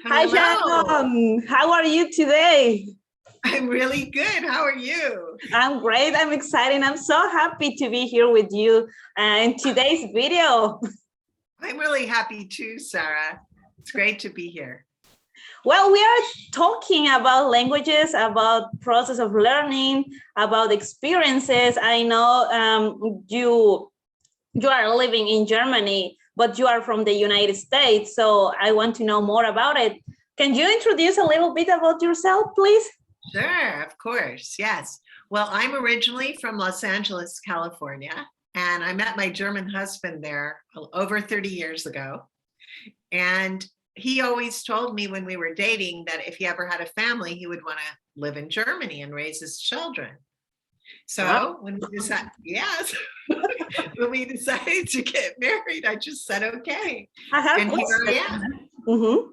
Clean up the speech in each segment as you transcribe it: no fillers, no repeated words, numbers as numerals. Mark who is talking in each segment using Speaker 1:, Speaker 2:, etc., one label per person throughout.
Speaker 1: Hi,
Speaker 2: Hello.
Speaker 1: Sharon. How are you today?
Speaker 2: I'm really good. How are you?
Speaker 1: I'm great. I'm excited. I'm so happy to be here with you in today's video.
Speaker 2: I'm really happy too, Sarah. It's great to be here.
Speaker 1: Well, we are talking about languages, about process of learning, about experiences. I know you are living in Germany, but you are from the United States. So I want to know more about it. Can you introduce a little bit about yourself, please?
Speaker 2: Sure, of course. Yes. Well, I'm originally from Los Angeles, California, and I met my German husband there over 30 years ago. And he always told me when we were dating that if he ever had a family, he would want to live in Germany and raise his children. So when we decided, yes, when we decided to get married, I just said, okay.
Speaker 1: I have
Speaker 2: And here I am.
Speaker 1: Mm-hmm.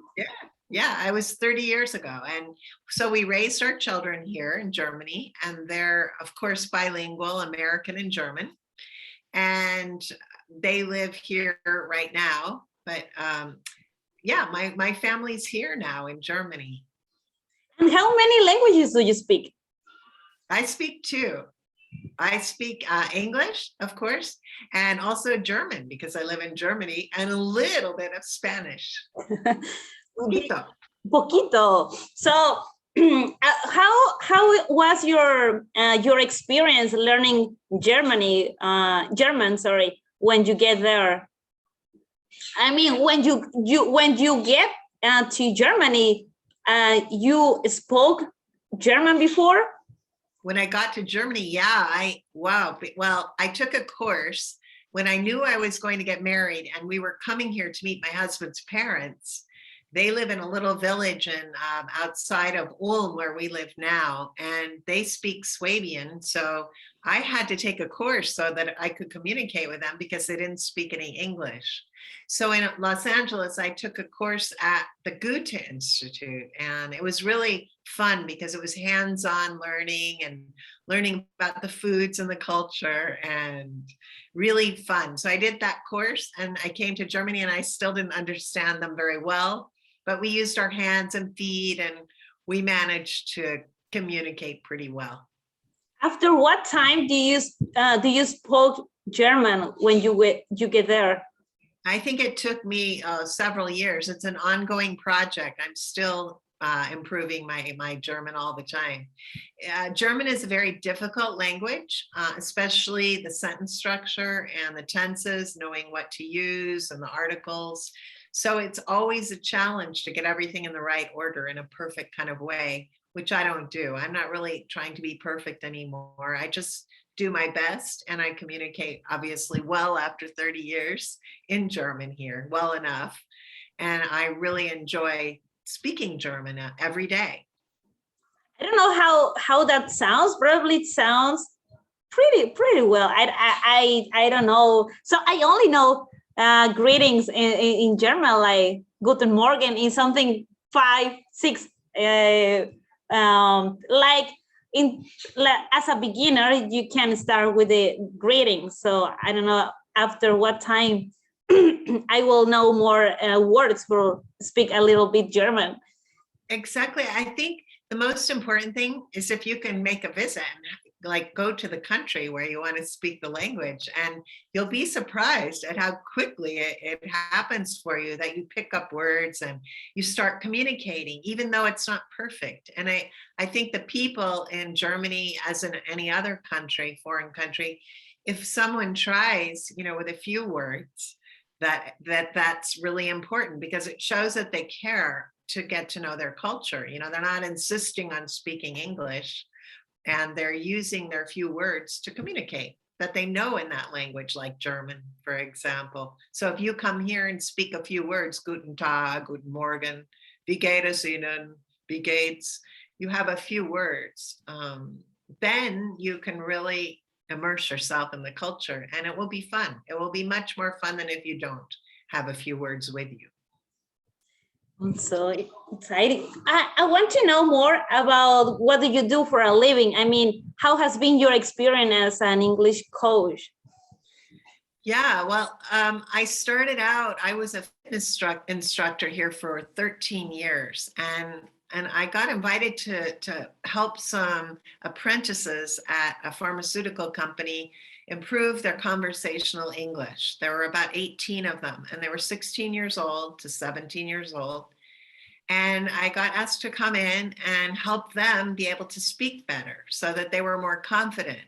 Speaker 2: Yeah, I was 30 years ago. And so we raised our children here in Germany, and they're, of course, bilingual, American and German. And they live here right now. But yeah, my family's here now in Germany.
Speaker 1: And how many languages do you speak?
Speaker 2: I speak two. I speak English, of course, and also German because I live in Germany, and a little bit of Spanish. Poquito.
Speaker 1: Poquito. So, how was your experience learning German? Sorry, when you get there. I mean, when you get to Germany, you spoke German before?
Speaker 2: When I got to Germany, yeah, well, I took a course when I knew I was going to get married, and we were coming here to meet my husband's parents. They live in a little village in outside of Ulm, where we live now, and they speak Swabian. So I had to take a course so that I could communicate with them because they didn't speak any English. So in Los Angeles, I took a course at the Goethe Institute, and it was really fun because it was hands-on learning and learning about the foods and the culture, and really fun. So I did that course, and I came to Germany, and I still didn't understand them very well, but we used our hands and feet, and we managed to communicate pretty well.
Speaker 1: After what time do you spoke German when you get there?
Speaker 2: I think it took me several years. It's an ongoing project. I'm still improving my German all the time. German is a very difficult language, especially the sentence structure and the tenses, knowing what to use and the articles. So it's always a challenge to get everything in the right order in a perfect kind of way, which I don't do. I'm not really trying to be perfect anymore. I just do my best, and I communicate obviously well after 30 years in German here, well enough. And I really enjoy speaking German every day.
Speaker 1: I don't know how that sounds. Probably it sounds pretty well. I don't know. So I only know greetings in German, like Guten Morgen is something 5, 6. Like as a beginner, you can start with the greetings. So I don't know after what time I will know more words for speak a little bit German.
Speaker 2: Exactly. I think the most important thing is if you can make a visit, like go to the country where you want to speak the language, and you'll be surprised at how quickly it happens for you, that you pick up words and you start communicating, even though it's not perfect. And I think the people in Germany, as in any other country, foreign country, if someone tries, with a few words, that's really important because it shows that they care to get to know their culture. They're not insisting on speaking English, and they're using their few words to communicate that they know in that language, like German, for example. So if you come here and speak a few words, Guten Tag, Guten Morgen, wie geht es Ihnen, wie geht's, you have a few words, then you can really immerse yourself in the culture, and it will be fun. It will be much more fun than if you don't have a few words with you.
Speaker 1: I'm so excited. I want to know more about what do you do for a living? I mean, how has been your experience as an English coach?
Speaker 2: Yeah, well, I started out, I was a fitness instructor here for 13 years, and I got invited to help some apprentices at a pharmaceutical company improve their conversational English. There were about 18 of them, and they were 16 years old to 17 years old. And I got asked to come in and help them be able to speak better so that they were more confident.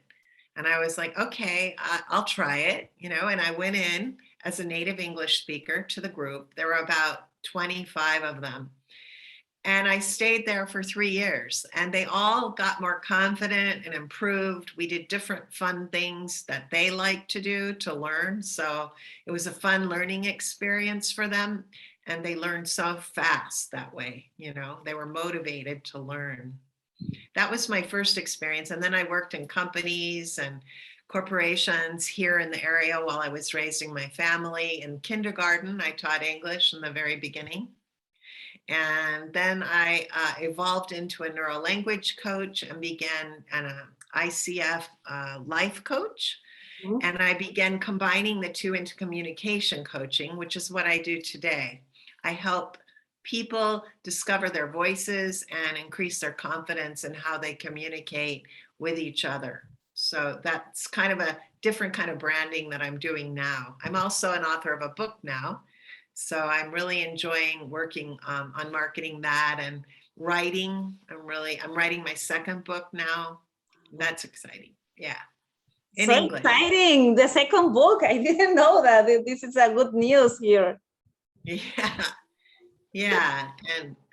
Speaker 2: And I was like, okay, I'll try it, and I went in as a native English speaker to the group. There were about 25 of them. And I stayed there for 3 years, and they all got more confident and improved. We did different fun things that they like to do to learn. So it was a fun learning experience for them. And they learned so fast that way, they were motivated to learn. That was my first experience. And then I worked in companies and corporations here in the area while I was raising my family. In kindergarten, I taught English in the very beginning. And then I evolved into a neuro-language coach and began an ICF life coach.
Speaker 1: Mhm.
Speaker 2: And I began combining the two into communication coaching, which is what I do today. I help people discover their voices and increase their confidence in how they communicate with each other. So that's kind of a different kind of branding that I'm doing now. I'm also an author of a book now. So I'm really enjoying working on marketing that and writing. I'm writing my second book now. That's exciting. Yeah. In
Speaker 1: So
Speaker 2: English.
Speaker 1: exciting. The second book. I didn't know that. This is a good news here.
Speaker 2: Yeah. Yeah,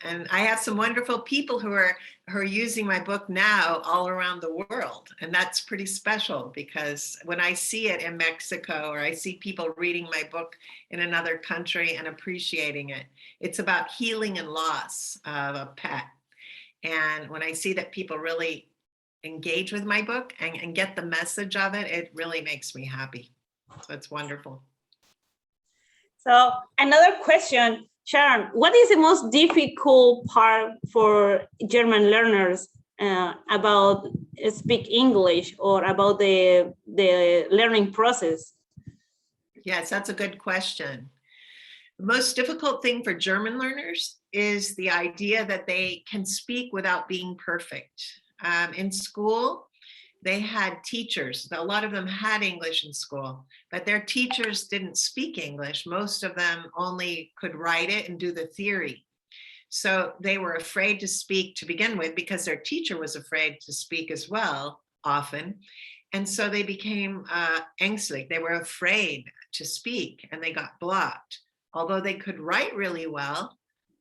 Speaker 2: and I have some wonderful people who are using my book now all around the world, and that's pretty special because when I see it in Mexico or I see people reading my book in another country and appreciating it, it's about healing and loss of a pet. And when I see that people really engage with my book and get the message of it, it really makes me happy. So it's wonderful.
Speaker 1: So another question, Sharon, what is the most difficult part for German learners about speak English or about the learning process?
Speaker 2: Yes, that's a good question. The most difficult thing for German learners is the idea that they can speak without being perfect. In school, they had teachers. A lot of them had English in school, but their teachers didn't speak English. Most of them only could write it and do the theory. So they were afraid to speak to begin with because their teacher was afraid to speak as well, often. And so they became ängstlich. They were afraid to speak and they got blocked. Although they could write really well,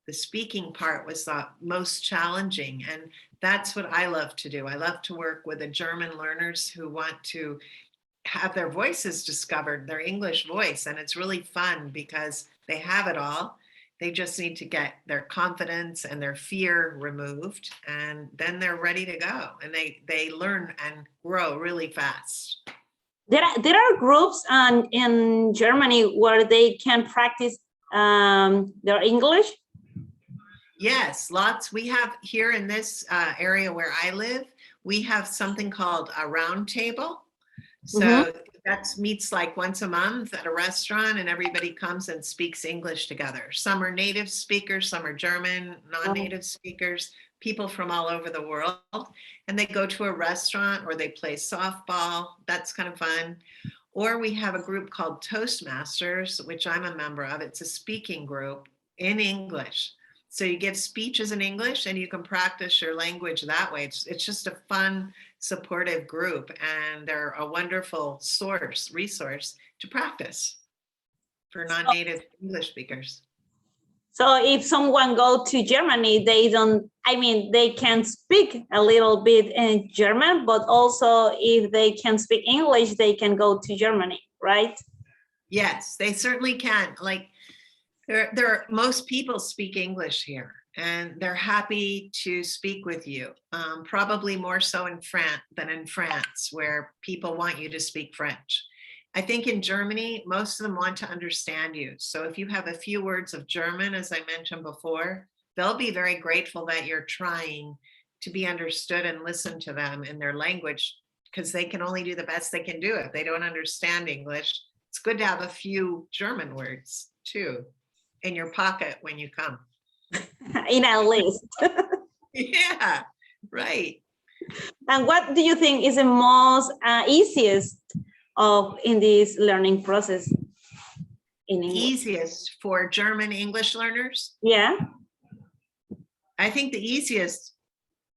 Speaker 2: the speaking part was the most challenging. And that's what I love to do. I love to work with the German learners who want to have their voices discovered, their English voice. And it's really fun because they have it all. They just need to get their confidence and their fear removed, and then they're ready to go. And they learn and grow really fast.
Speaker 1: There are groups in Germany where they can practice their English.
Speaker 2: Yes, lots. We have here in this area where I live, we have something called a round table. So that meets like once a month at a restaurant and everybody comes and speaks English together. Some are native speakers, some are German, non-native speakers, people from all over the world. And they go to a restaurant or they play softball. That's kind of fun. Or we have a group called Toastmasters, which I'm a member of. It's a speaking group in English. So you give speeches in English and you can practice your language that way. It's just a fun, supportive group, and they're a wonderful resource to practice for non-native English speakers.
Speaker 1: So if someone go to Germany, they can speak a little bit in German, but also if they can speak English, they can go to Germany, right?
Speaker 2: Yes, they certainly can. Like most people speak English here and they're happy to speak with you. Probably more so in France than in France, where people want you to speak French. I think in Germany, most of them want to understand you. So if you have a few words of German, as I mentioned before, they'll be very grateful that you're trying to be understood and listen to them in their language, because they can only do the best they can do. If they don't understand English, it's it's good to have a few German words too in your pocket when you come.
Speaker 1: In a list.
Speaker 2: Yeah, right.
Speaker 1: And what do you think is the most easiest of in this learning process in English?
Speaker 2: Easiest for German English learners?
Speaker 1: Yeah.
Speaker 2: I think the easiest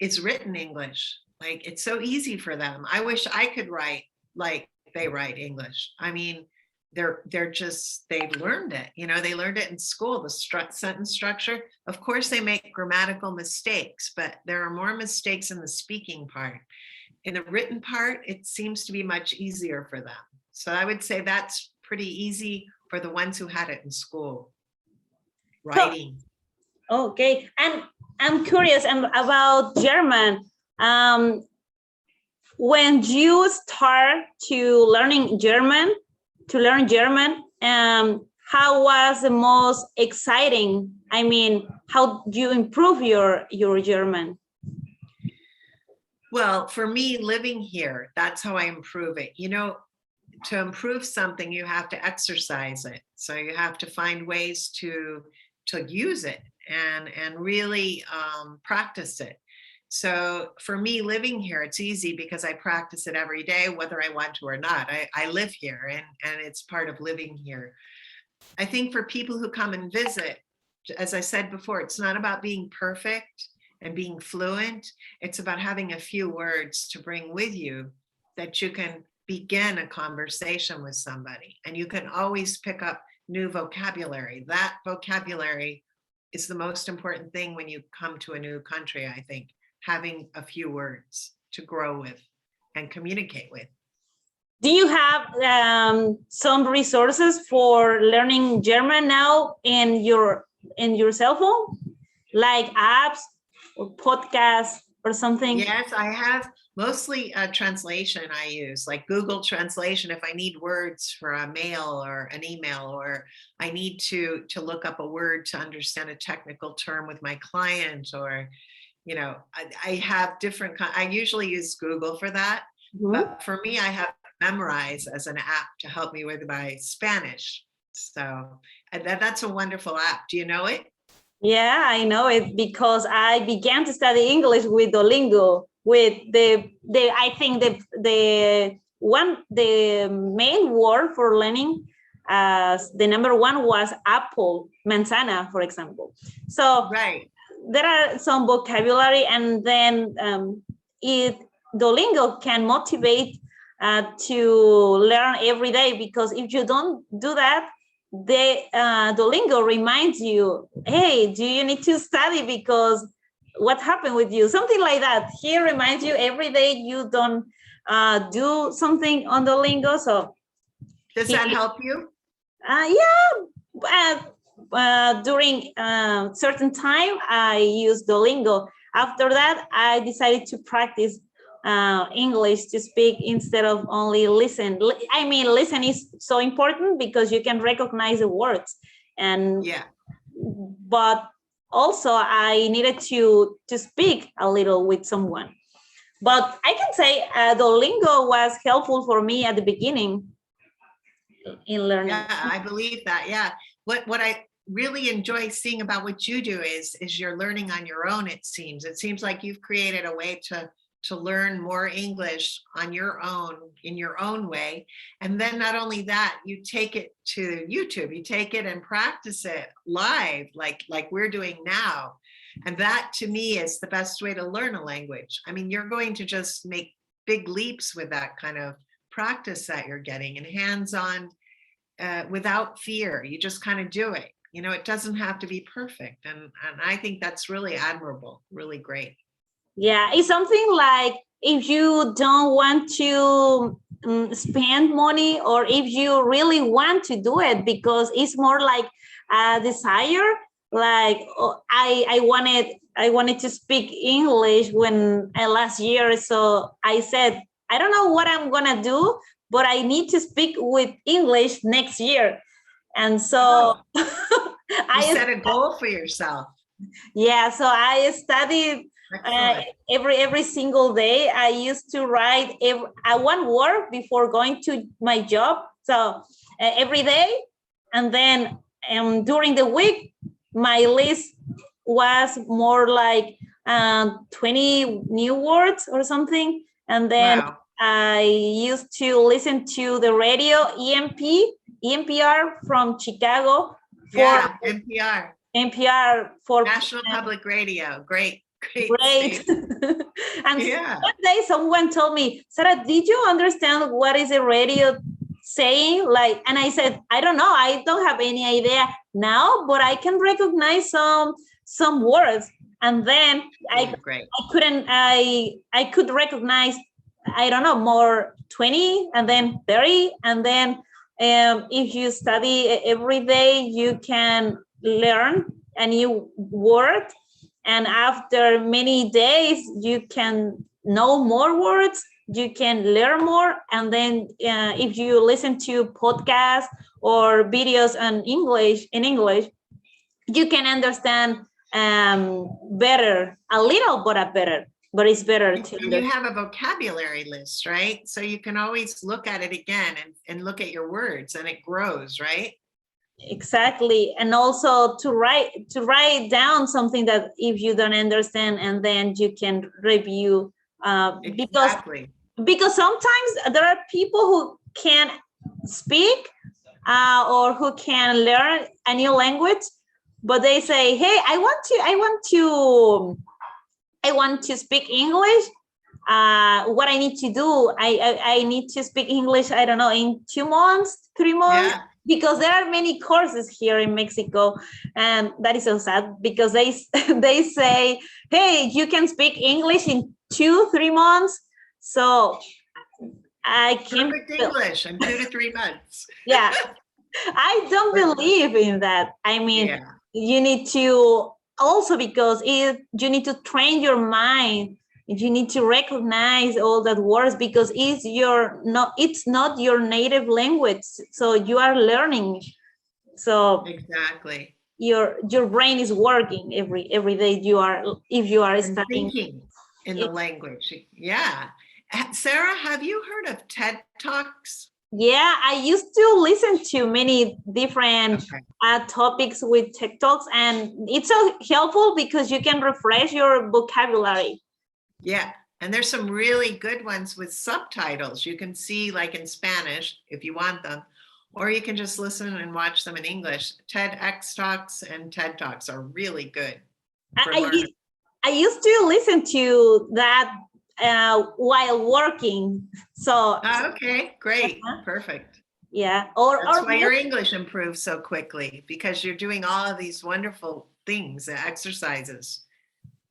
Speaker 2: is written English. Like, it's so easy for them. I wish I could write like they write English. I mean, they've learned it. You know, they learned it in school, the sentence structure. Of course, they make grammatical mistakes, but there are more mistakes in the speaking part. In the written part, it seems to be much easier for them. So I would say that's pretty easy for the ones who had it in school. Writing.
Speaker 1: Okay, and I'm curious about German. When you start to learn German, how was the most exciting? I mean, how do you improve your German?
Speaker 2: Well, for me, living here, that's how I improve it. You know, to improve something, you have to exercise it. So you have to find ways to use it and really practice it. So for me, living here, it's easy because I practice it every day, whether I want to or not. I live here and it's part of living here. I think for people who come and visit, as I said before, it's not about being perfect and being fluent. It's about having a few words to bring with you that you can begin a conversation with somebody. And you can always pick up new vocabulary. That vocabulary is the most important thing when you come to a new country, I think, having a few words to grow with and communicate with.
Speaker 1: Do you have some resources for learning German now in your cell phone, like apps or podcasts or something?
Speaker 2: Yes, I have mostly a translation I use, like Google Translation if I need words for a mail or an email, or I need to look up a word to understand a technical term with my client, or, you know, I have different, I usually use Google for that. Mm-hmm. But for me, I have Memrise as an app to help me with my Spanish. So that's a wonderful app. Do you know it?
Speaker 1: Yeah, I know it because I began to study English with Duolingo. With I think the main word for learning, the number one was apple, manzana, for example. So
Speaker 2: right.
Speaker 1: There are some vocabulary, and then Duolingo can motivate to learn every day, because if you don't do that, Duolingo reminds you, hey, do you need to study because what happened with you? Something like that. He reminds you every day you don't do something on Duolingo. So
Speaker 2: does that help you?
Speaker 1: Yeah. During certain time, I use Duolingo. After that, I decided to practice English to speak instead of only listen. I mean, listen is so important because you can recognize the words, and
Speaker 2: yeah.
Speaker 1: But also I needed to speak a little with someone. But I can say Duolingo was helpful for me at the beginning in learning.
Speaker 2: Yeah, I believe that. Yeah. What I really enjoy seeing about what you do is you're learning on your own. It seems like you've created a way to learn more English on your own, in your own way. And then not only that, you take it to YouTube, you take it and practice it live, like we're doing now. And that to me is the best way to learn a language. I mean, you're going to just make big leaps with that kind of practice that you're getting, and hands-on, without fear. You just kind of do it. You know, it doesn't have to be perfect. And I think that's really admirable, really great.
Speaker 1: Yeah, it's something like if you don't want to spend money, or if you really want to do it because it's more like a desire. Like I wanted to speak English when last year, so I said, I don't know what I'm gonna do, but I need to speak with English next year. And so
Speaker 2: you set a goal for yourself.
Speaker 1: Yeah, so I studied every single day. I used to write one word before going to my job. So every day. And then during the week, my list was more like 20 new words or something. And then
Speaker 2: Wow.
Speaker 1: I used to listen to the radio EMPR from Chicago.
Speaker 2: Yeah, NPR.
Speaker 1: For
Speaker 2: National Public Radio. Great.
Speaker 1: Great. And
Speaker 2: Yeah.
Speaker 1: one day someone told me, Sarah, did you understand what is a radio saying? Like, and I said, I don't know. I don't have any idea now, but I can recognize some words. And then I could recognize, I don't know, more 20 and then 30. And then if you study every day, you can learn a new word. And after many days, you can know more words, you can learn more. And then if you listen to podcasts or videos in English, you can understand better, a little bit better, but it's better to
Speaker 2: and you have a vocabulary list, right? So you can always look at it again and look at your words, and it grows, right?
Speaker 1: Exactly. And also to write down something that if you don't understand, and then you can review
Speaker 2: Exactly.
Speaker 1: because sometimes there are people who can speak or who can learn a new language, but they say, hey, I want to speak English. What I need to do, I need to speak English, I don't know, in 2 months, 3 months.
Speaker 2: Yeah.
Speaker 1: Because there are many courses here in Mexico, and that is so sad because they say, hey, you can speak English in 2-3 months. So I can't.
Speaker 2: Perfect English in 2 to 3 months.
Speaker 1: Yeah, I don't believe in that. I mean, you need to also, because you need to train your mind. You need to recognize all that words because it's not your native language. So you are learning. So
Speaker 2: exactly,
Speaker 1: your brain is working every day. If you are studying
Speaker 2: thinking in the language. Yeah. Sarah, have you heard of TED Talks?
Speaker 1: Yeah, I used to listen to many different topics with TED Talks, and it's so helpful because you can refresh your vocabulary.
Speaker 2: Yeah, and there's some really good ones with subtitles. You can see like in Spanish if you want them, or you can just listen and watch them in English. TEDx Talks and TED Talks are really good.
Speaker 1: I used to listen to that while working. So
Speaker 2: okay, great, perfect.
Speaker 1: Yeah,
Speaker 2: that's why your English improves so quickly, because you're doing all of these wonderful things, exercises.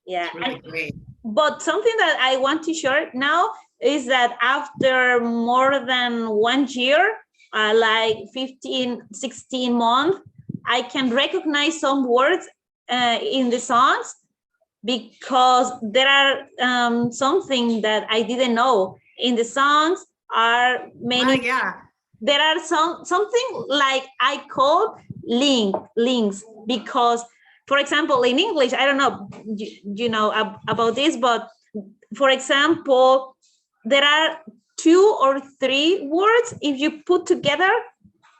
Speaker 1: Yeah,
Speaker 2: it's really great.
Speaker 1: But something that I want to share now is that after more than 1 year, like 15, 16 months, I can recognize some words in the songs because there are something that I didn't know. In the songs are many. There are something like I call links because, for example, in English, I don't know, you know about this, but for example, there are 2 or 3 words. If you put together,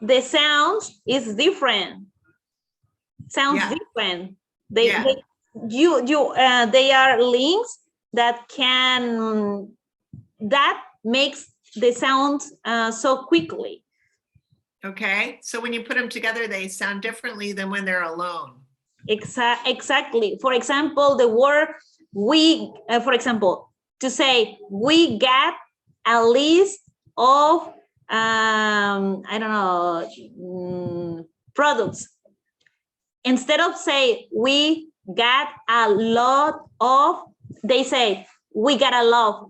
Speaker 1: the sound is different. Different. They are links that makes the sound so quickly.
Speaker 2: Okay, so when you put them together, they sound differently than when they're alone.
Speaker 1: Exactly. For example, the word we, for example, to say we got a list of, I don't know, products. Instead of say we got a lot of, they say we got a lot.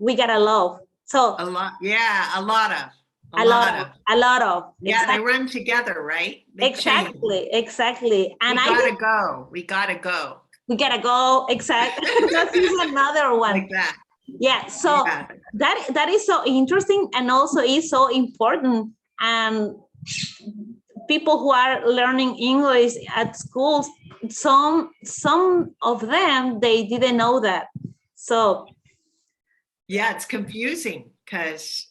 Speaker 1: So
Speaker 2: a lot, yeah, a lot of.
Speaker 1: A lot of.
Speaker 2: Yeah, exactly. They run together, right?
Speaker 1: Exactly. And
Speaker 2: we gotta go.
Speaker 1: Exactly. That is another one.
Speaker 2: Like that.
Speaker 1: Yeah. So that is so interesting, and also is so important. And people who are learning English at schools, some of them, they didn't know that. So
Speaker 2: yeah, it's confusing because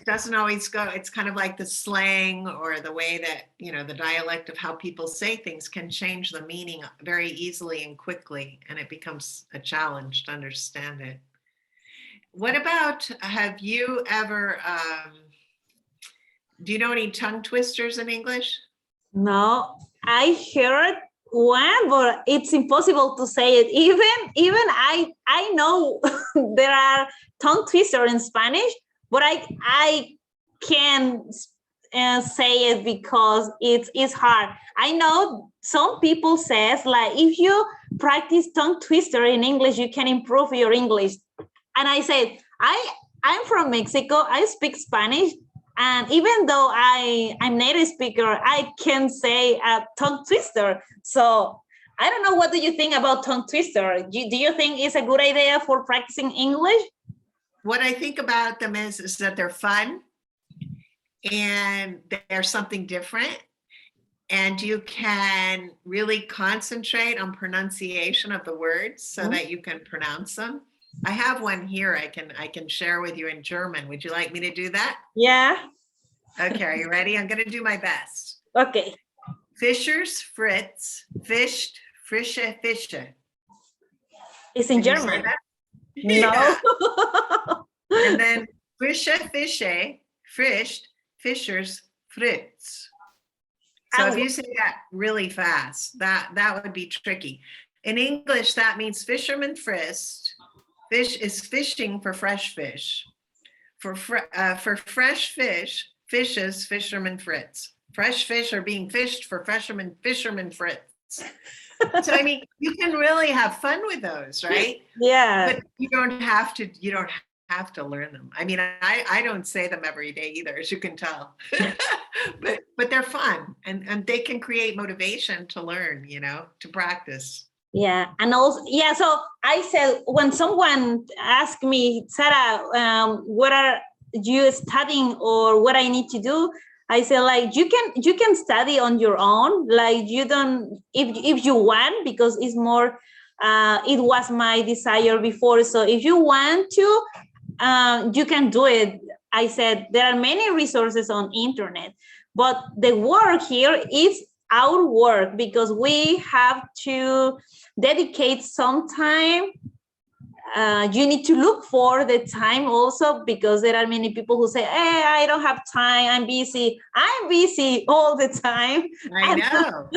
Speaker 2: doesn't always go. It's kind of like the slang or the way that, the dialect of how people say things can change the meaning very easily and quickly, and it becomes a challenge to understand it. What about, have you ever, do you know any tongue twisters in English?
Speaker 1: No, I heard one, but it's impossible to say it. Even I know there are tongue twisters in Spanish, but I can't say it because it's hard. I know some people says like if you practice tongue twister in English, you can improve your English. And I said, I'm from Mexico. I speak Spanish. And even though I'm native speaker, I can say a tongue twister. So I don't know. What do you think about tongue twister? Do you think it's a good idea for practicing English?
Speaker 2: What I think about them is that they're fun and they're something different. And you can really concentrate on pronunciation of the words so that you can pronounce them. I have one here I can share with you in German. Would you like me to do that?
Speaker 1: Yeah.
Speaker 2: Okay, are you ready? I'm going to do my best.
Speaker 1: Okay.
Speaker 2: Fischers, Fritz, fischt, frische Fische.
Speaker 1: It's in German. No.
Speaker 2: Yeah. And then frische Fische, frischt, Fischers, Fritz. So if you say that really fast, that would be tricky. In English, that means fisherman frisked. Fish is fishing for fresh fish. For fresh fish, fishes fisherman Fritz. Fresh fish are being fished for fisherman Fritz. So I mean, you can really have fun with those, right?
Speaker 1: Yeah.
Speaker 2: But you don't have to learn them. I mean, I don't say them every day either, as you can tell. but they're fun and they can create motivation to learn, to practice.
Speaker 1: Yeah, and also, yeah, so I said, when someone asked me, Sarah, what are you studying or what I need to do? I said, like, you can study on your own, like you don't, if you want, because it's more, it was my desire before. So if you want to, you can do it. I said, there are many resources on internet, but the work here is our work because we have to dedicate some time. You need to look for the time also because there are many people who say, hey, I don't have time, I'm busy. I'm busy all the time.
Speaker 2: I know.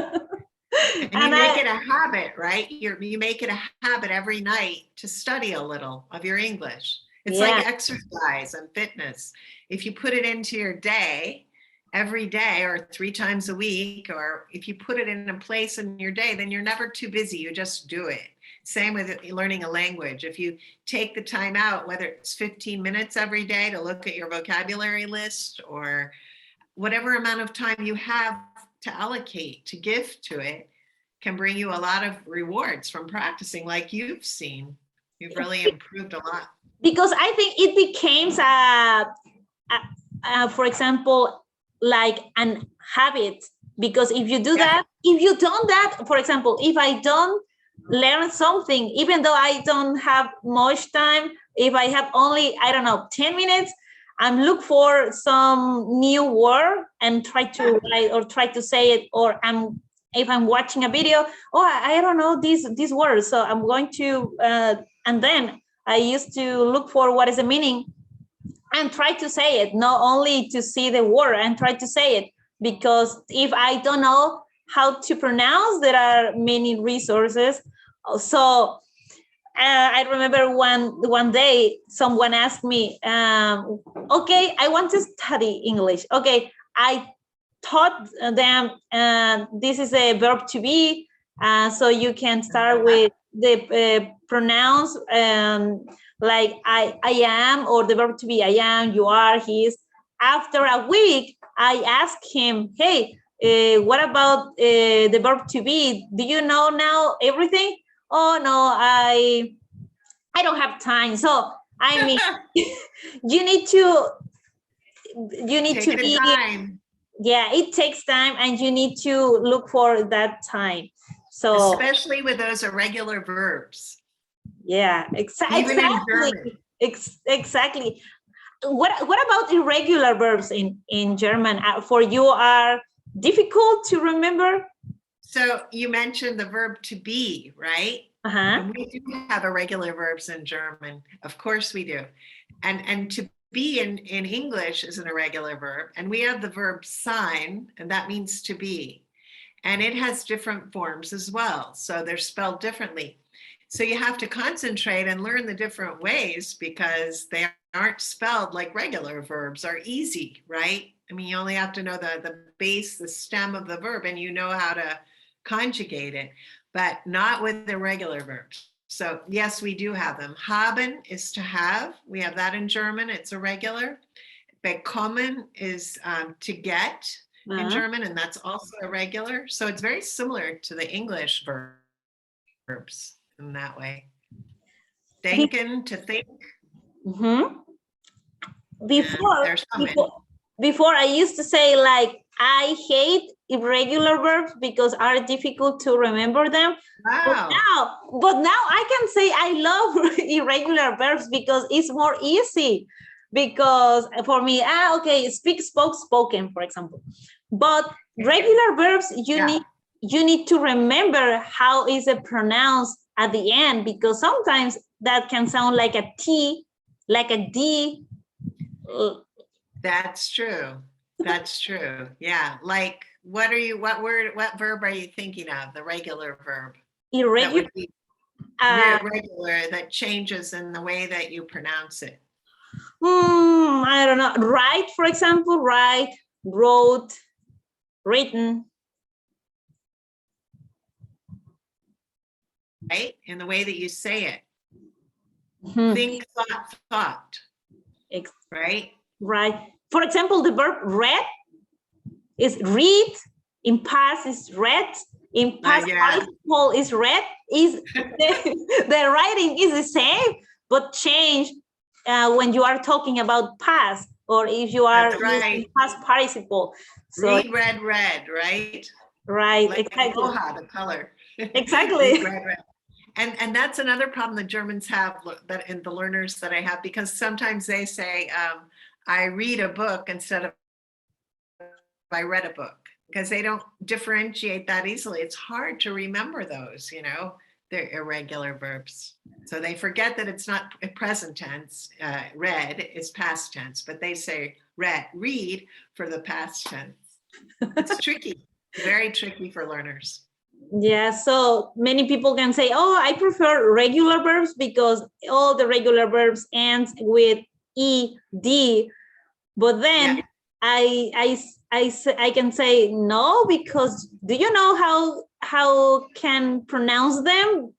Speaker 2: And you make it a habit, right? You make it a habit every night to study a little of your English. It's like exercise and fitness. If you put it into your day, every day or 3 times a week, or if you put it in a place in your day, then you're never too busy. You just do it. Same with learning a language. If you take the time out, whether it's 15 minutes every day to look at your vocabulary list or whatever amount of time you have to allocate, to give to it, can bring you a lot of rewards from practicing like you've seen. You've really improved a lot.
Speaker 1: Because I think it became, for example, like an habit. Because if you do that, if you don't that, for example, if I don't learn something, even though I don't have much time, if I have only, I don't know, 10 minutes, I'm look for some new word and try to write or try to say it, or if I'm watching a video, I don't know this word, so I'm going to, and then I used to look for what is the meaning and try to say it, not only to see the word and try to say it, because if I don't know how to pronounce, there are many resources. So I remember one day someone asked me, okay, I want to study English. Okay, I taught them this is a verb to be, so you can start with the pronouns like I am, or the verb to be I am, you are, he is. After a week, I asked him, hey, what about the verb to be? Do you know now everything? Oh no, I don't have time. So I mean, you need to
Speaker 2: Take the time.
Speaker 1: Yeah, it takes time, and you need to look for that time. So
Speaker 2: especially with those irregular verbs.
Speaker 1: Yeah, exactly.
Speaker 2: Even in German.
Speaker 1: Exactly. what about irregular verbs in German? For you are difficult to remember?
Speaker 2: So you mentioned the verb to be, right?
Speaker 1: Uh-huh.
Speaker 2: And we do have irregular verbs in German. Of course we do. And to be in English is an irregular verb. And we have the verb sein, and that means to be. And it has different forms as well. So they're spelled differently. So you have to concentrate and learn the different ways because they aren't spelled like regular verbs are easy, right? I mean, you only have to know the base, the stem of the verb, and you know how to conjugate it, but not with irregular verbs. So yes, we do have them. Haben is to have. We have that in German. It's irregular. Bekommen is to get in German, and that's also irregular. So it's very similar to the English verbs in that way. Denken, to think.
Speaker 1: Mm-hmm.
Speaker 2: There's so many.
Speaker 1: Before I used to say like, I hate irregular verbs because are difficult to remember them.
Speaker 2: Wow.
Speaker 1: But now I can say I love irregular verbs because it's more easy. Because for me, okay, speak, spoke, spoken, for example. But regular verbs, you need to remember how is it pronounced at the end, because sometimes that can sound like a T, like a D.
Speaker 2: That's true. That's true. Yeah. Like, what verb are you thinking of? The regular verb.
Speaker 1: Irregular.
Speaker 2: Irregular that changes in the way that you pronounce it.
Speaker 1: I don't know. Write, for example, write, wrote, written.
Speaker 2: Right? In the way that you say it.
Speaker 1: Mm-hmm.
Speaker 2: Think, thought. Right?
Speaker 1: Right. For example, the verb read is read. In past is read. In past participle is read. The writing is the same, but change when you are talking about past, or if you are using past participle. So
Speaker 2: read, right?
Speaker 1: Right,
Speaker 2: like
Speaker 1: exactly.
Speaker 2: Aloha, the color.
Speaker 1: Exactly.
Speaker 2: Read. And that's another problem the Germans have, that in the learners that I have, because sometimes they say, I read a book instead of I read a book, because they don't differentiate that easily. It's hard to remember those, they're irregular verbs. So they forget that it's not present tense, read is past tense, but they say read for the past tense. It's tricky, very tricky for learners.
Speaker 1: Yeah, so many people can say, oh, I prefer regular verbs because all the regular verbs end with ed. But then I can say no, because do you know how can pronounce them?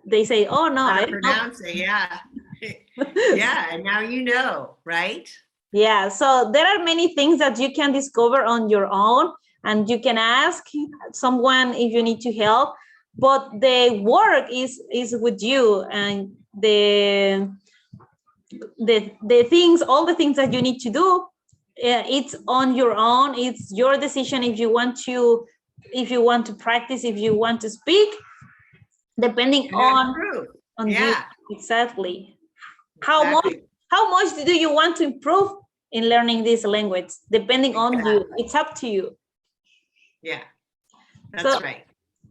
Speaker 1: They say, oh no, I don't
Speaker 2: pronounce it. Yeah, and now you know, right?
Speaker 1: Yeah, so there are many things that you can discover on your own, and you can ask someone if you need to help, but the work is with you, and the things, all the things that you need to do, it's on your own. It's your decision if you want to practice, if you want to speak, depending on you. Exactly. How much do you want to improve in learning this language? Depending on you, it's up to you.
Speaker 2: Yeah, that's right.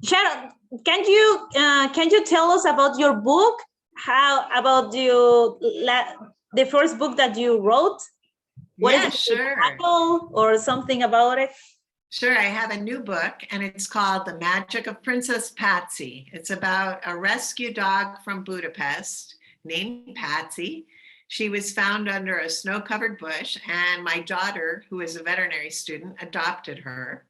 Speaker 1: Sharon, can you tell us about your book? How about the first book that you wrote? What is it,
Speaker 2: sure.
Speaker 1: title or something about it?
Speaker 2: Sure, I have a new book, and it's called The Magic of Princess Patsy. It's about a rescue dog from Budapest named Patsy. She was found under a snow-covered bush, and my daughter, who is a veterinary student, adopted her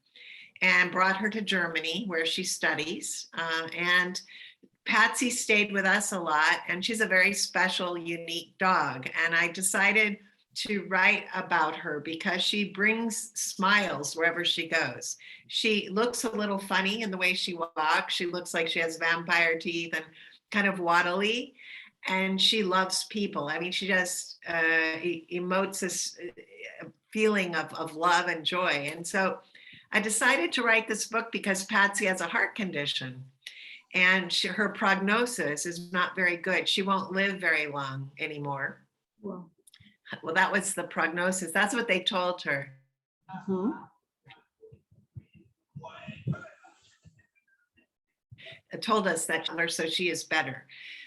Speaker 2: and brought her to Germany, where she studies. And Patsy stayed with us a lot, and she's a very special, unique dog. And I decided to write about her because she brings smiles wherever she goes. She looks a little funny in the way she walks. She looks like she has vampire teeth and kind of waddly, and she loves people. I mean, she just emotes this feeling of love and joy. And so I decided to write this book because Patsy has a heart condition, and her prognosis is not very good. She won't live very long anymore.
Speaker 1: Wow.
Speaker 2: Well, that was the prognosis. That's what they told her. It told us that, so she is better.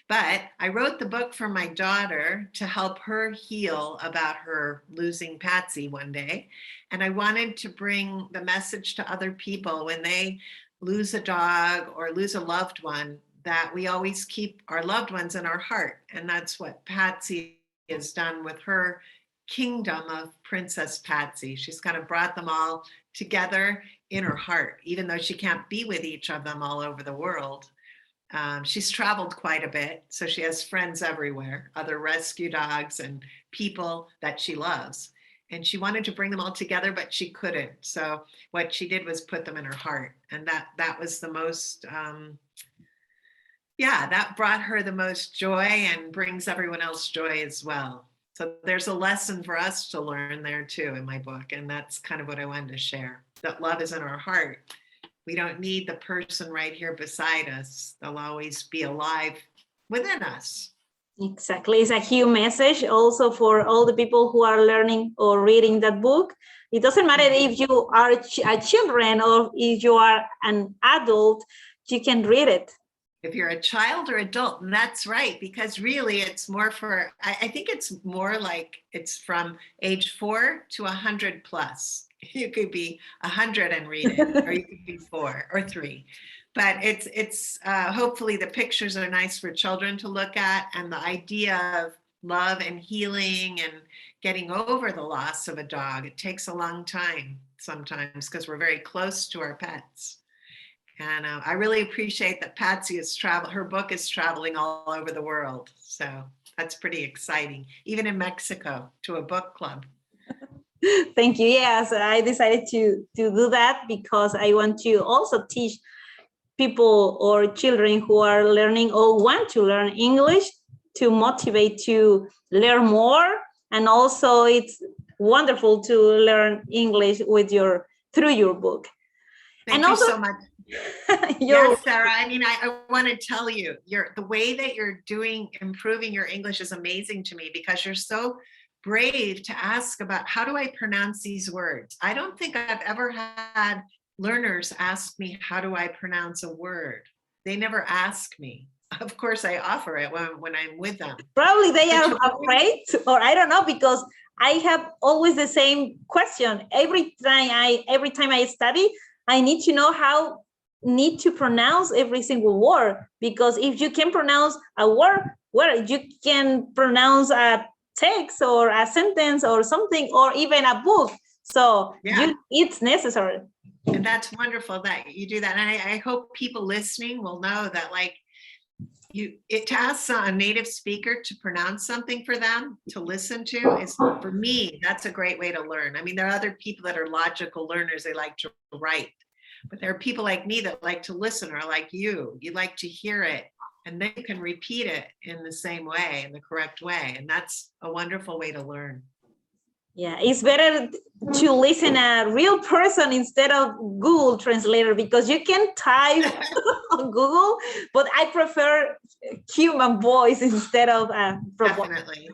Speaker 2: But I wrote the book for my daughter to help her heal about her losing Patsy one day. And I wanted to bring the message to other people when they lose a dog or lose a loved one, that we always keep our loved ones in our heart. And that's what Patsy has done with her kingdom of Princess Patsy. She's kind of brought them all together in her heart, even though she can't be with each of them all over the world. She's traveled quite a bit, so she has friends everywhere, other rescue dogs and people that she loves. And she wanted to bring them all together, but she couldn't. So what she did was put them in her heart. And that was the most, that brought her the most joy and brings everyone else joy as well. So there's a lesson for us to learn there too in my book. And that's kind of what I wanted to share, that love is in our heart. We don't need the person right here beside us. They'll always be alive within us.
Speaker 1: Exactly. It's a huge message also for all the people who are learning or reading that book. It doesn't matter if you are a children or if you are an adult, you can read it.
Speaker 2: If you're a child or adult, and that's right, because really it's more for, I think it's more like it's from age 4 to 100 plus. You could be 100 and read it, or you could be 4 or 3. But it's hopefully the pictures are nice for children to look at, and the idea of love and healing and getting over the loss of a dog. It takes a long time sometimes because we're very close to our pets. And I really appreciate that Patsy is her book is traveling all over the world. So that's pretty exciting, even in Mexico, to a book club.
Speaker 1: Thank you. Yes, I decided to do that because I want to also teach people or children who are learning or want to learn English to motivate to learn more. And also it's wonderful to learn English through your book.
Speaker 2: Thank you so much. Yes, Sarah. I mean, I want to tell you, the way that you're improving your English is amazing to me, because you're so brave to ask about how do I pronounce these words. I don't think I've ever had learners ask me, how do I pronounce a word? They never ask me. Of course, I offer it when I'm with them.
Speaker 1: Probably they are afraid, or I don't know, because I have always the same question. Every time I study, I need to know how to pronounce every single word, because if you can pronounce a word, you can pronounce a text or a sentence or something, or even a book. So it's necessary.
Speaker 2: And that's wonderful that you do that. And I hope people listening will know that, like, to ask a native speaker to pronounce something for them to listen to is, for me, that's a great way to learn. I mean, there are other people that are logical learners. They like to write. But there are people like me that like to listen, or like you like to hear it, and then you can repeat it in the same way, in the correct way. And that's a wonderful way to learn.
Speaker 1: Yeah, it's better to listen a real person instead of Google Translator, because you can type on Google, but I prefer human voice instead of
Speaker 2: Definitely.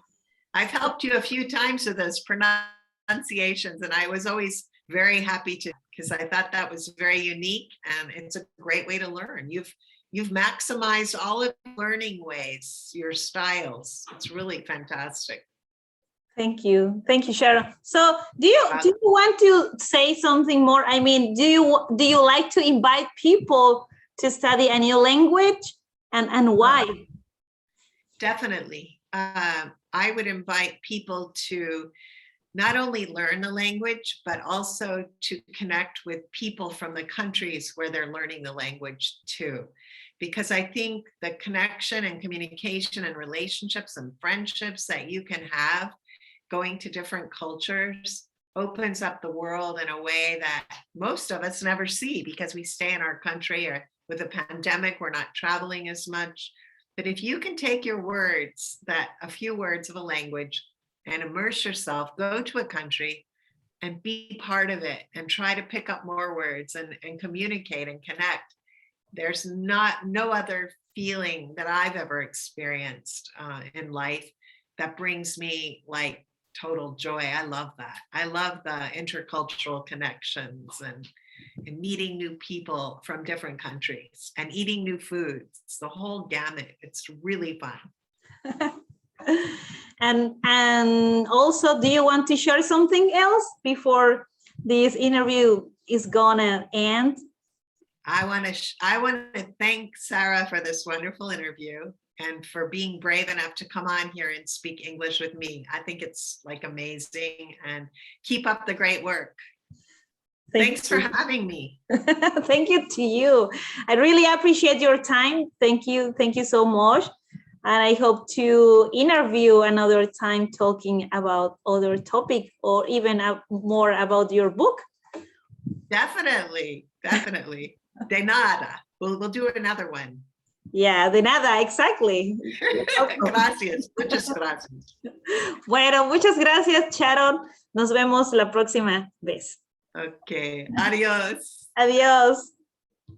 Speaker 2: I've helped you a few times with those pronunciations, and I was always very happy to, because I thought that was very unique, and it's a great way to learn. You've maximized all of the learning ways, your styles. It's really fantastic.
Speaker 1: Thank you, Sharon. So do you want to say something more? I mean, do you like to invite people to study a new language, and why?
Speaker 2: Definitely. I would invite people to not only learn the language, but also to connect with people from the countries where they're learning the language too. Because I think the connection and communication and relationships and friendships that you can have going to different cultures opens up the world in a way that most of us never see, because we stay in our country, or with the pandemic, we're not traveling as much. But if you can take your words, a few words of a language, and immerse yourself, go to a country and be part of it, and try to pick up more words and communicate and connect. There's no other feeling that I've ever experienced in life that brings me like total joy. I love that. I love the intercultural connections and meeting new people from different countries and eating new foods, the whole gamut. It's really fun.
Speaker 1: And also, do you want to share something else before this interview is gonna end?
Speaker 2: I want to thank Sarah for this wonderful interview and for being brave enough to come on here and speak English with me. I think it's like amazing, and keep up the great work. Thanks for having me.
Speaker 1: Thank you to you. I really appreciate your time. Thank you so much. And I hope to interview another time talking about other topic or even more about your book.
Speaker 2: Definitely. De nada. We'll do another one.
Speaker 1: Yeah, de nada, exactly.
Speaker 2: Gracias, muchas gracias.
Speaker 1: Bueno, muchas gracias, Sharon. Nos vemos la próxima vez.
Speaker 2: Okay, adiós.
Speaker 1: Adiós.